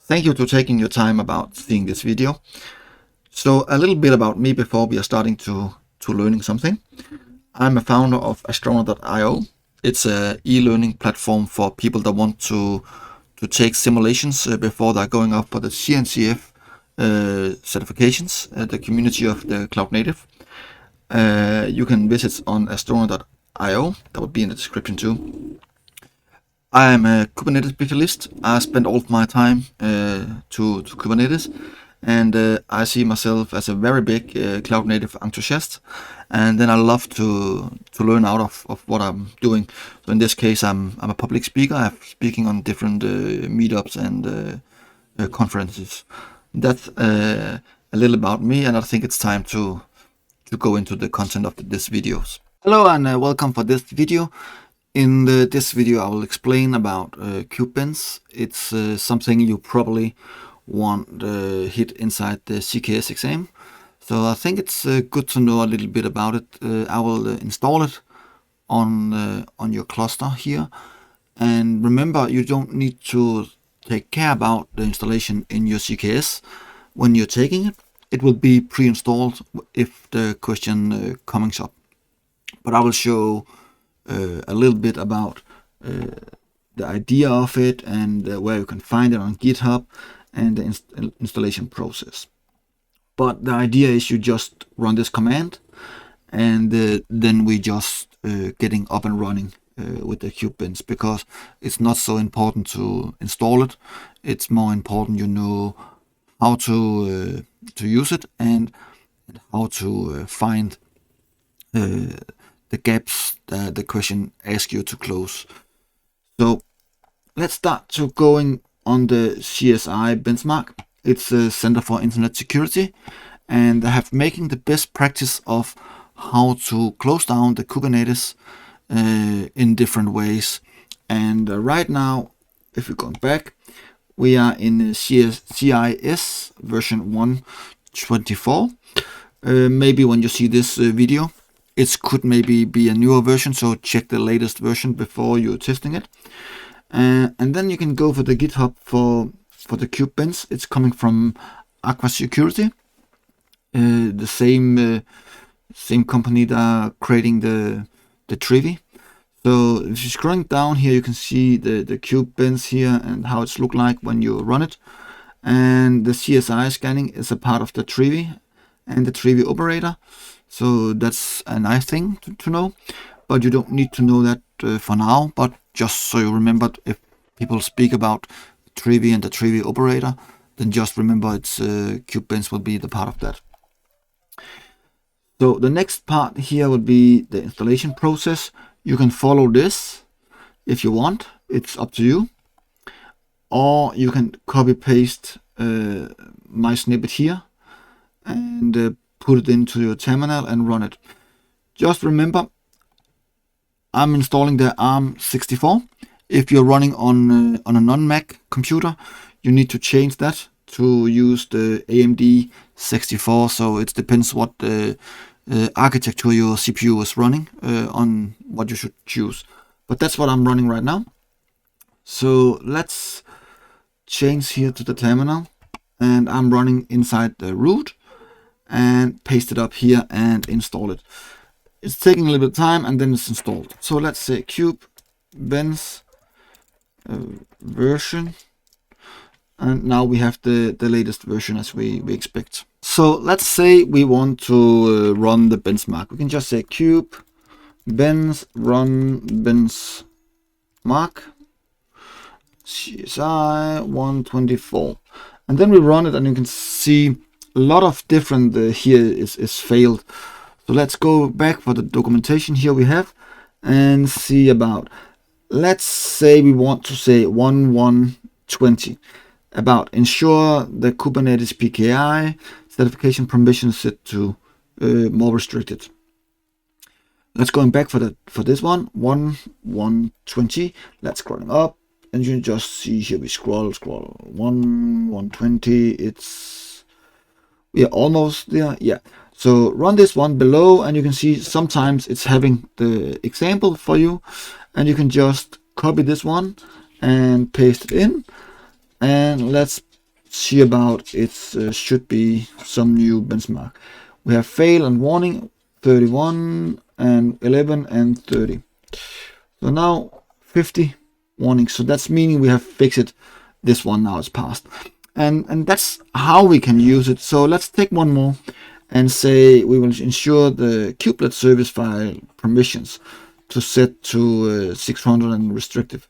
Thank you for taking your time about seeing this video. So a little bit about me before we are starting to learning something. I'm a founder of Astronaut.io. It's a e-learning platform for people that want to take simulations before they're going up for the CNCF certifications, the community of the cloud native. You can visit on Astronaut.io. That would be in the description too. I am a Kubernetes specialist. I spend all of my time to Kubernetes, and I see myself as a very big cloud native enthusiast. And then I love to learn out of what I'm doing. So in this case, I'm a public speaker. I'm speaking on different meetups and conferences. That's a little about me, and I think it's time to go into the content of this videos. Hello and welcome for this video. In this video, I will explain about Kube-bench. It's something you probably want hit inside the CKS exam. So I think it's good to know a little bit about it. I will install it on your cluster here. And remember, you don't need to take care about the installation in your CKS when you're taking it. It will be pre-installed if the question comes up. But I will show a little bit about the idea of it and where you can find it on GitHub and the installation process. But the idea is you just run this command and then we just getting up and running with the Kube-bench, because it's not so important to install it. It's more important you know how to use it and how to find the gaps that the question asks you to close. So let's start to going on the CSI benchmark. It's a Center for Internet Security, and they have making the best practice of how to close down the Kubernetes in different ways. And right now, if we go back, we are in CIS version 1.24. Maybe when you see this video, it could maybe be a newer version, so check the latest version before you're testing it. And then you can go for the GitHub for the Kube-bench. It's coming from Aqua Security, the same company that are creating the Trivi. So if you're scrolling down here, you can see the Kube-bench here and how it's look like when you run it. And the CSI scanning is a part of the Trivi and the Trivi operator. So that's a nice thing to know, but you don't need to know that for now. But just so you remember, if people speak about Trivi and the Trivi operator, then just remember it's Kube-bench will be the part of that. So the next part here would be the installation process. You can follow this if you want. It's up to you. Or you can copy paste my snippet here and put it into your terminal and run it. Just remember, I'm installing the ARM64. If you're running on a non-Mac computer, you need to change that to use the AMD 64. So it depends what architecture your CPU is running on what you should choose. But that's what I'm running right now. So let's change here to the terminal, and I'm running inside the root and paste it up here and install it. It's taking a little bit of time and then it's installed. So let's say Kube-bench version, and now we have the latest version as we expect. So let's say we want to run the benchmark. We can just say Kube-bench run benchmark CSI 1.24, and then we run it, and you can see a lot of different here is failed. So let's go back for the documentation here we have and see about, let's say we want to say 1.1.20 about ensure the Kubernetes PKI certification permission set to more restricted. Let's go back for this one 1.1.20. Let's scrolling up, and you can just see here we scroll 1.1.20. We are almost there. Yeah. So run this one below, and you can see sometimes it's having the example for you, and you can just copy this one and paste it in, and let's see about it should be some new benchmark. We have fail and warning 31 and 11 and 30. So now 50 warnings. So that's meaning we have fixed it. This one now is passed. And that's how we can use it. So let's take one more and say we will ensure the kubelet service file permissions to set to 600 and restrictive.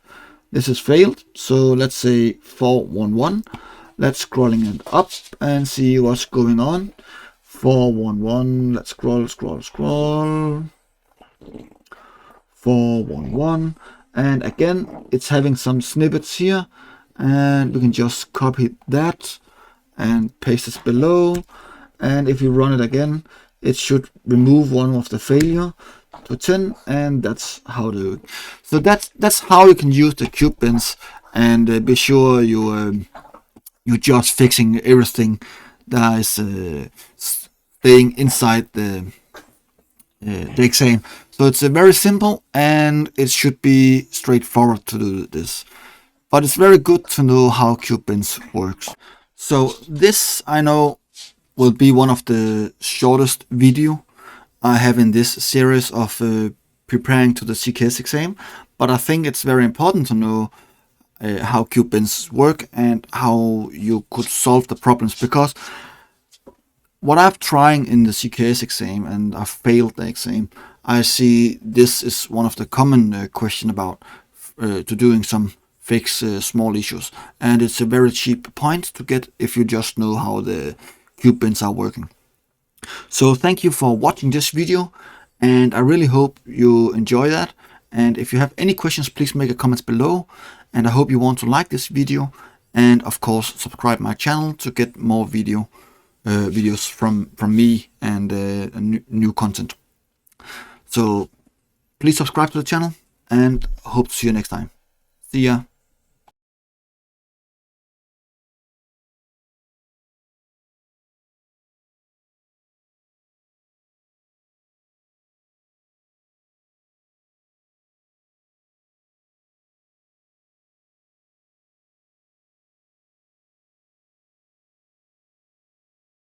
This is failed. So let's say 411. Let's scrolling it up and see what's going on. 411. Let's scroll. 411. And again, it's having some snippets here. And we can just copy that and paste it below. And if we run it again, it should remove one of the failure to 10, and that's how to do it. So that's how you can use the Kube-bench, and be sure you're just fixing everything that is staying inside the exam. So it's very simple, and it should be straightforward to do this. But it's very good to know how Kube-bench works. So this, I know, will be one of the shortest video I have in this series of preparing to the CKS exam. But I think it's very important to know how Kube-bench work and how you could solve the problems. Because what I've tried in the CKS exam and I've failed the exam, I see this is one of the common question about to doing some fix small issues, and it's a very cheap point to get if you just know how the Kube-bench are working. So thank you for watching this video, and I really hope you enjoy that. And if you have any questions, please make a comment below, and I hope you want to like this video, and of course subscribe my channel to get more videos from me and new content. So please subscribe to the channel, and hope to see you next time. See ya.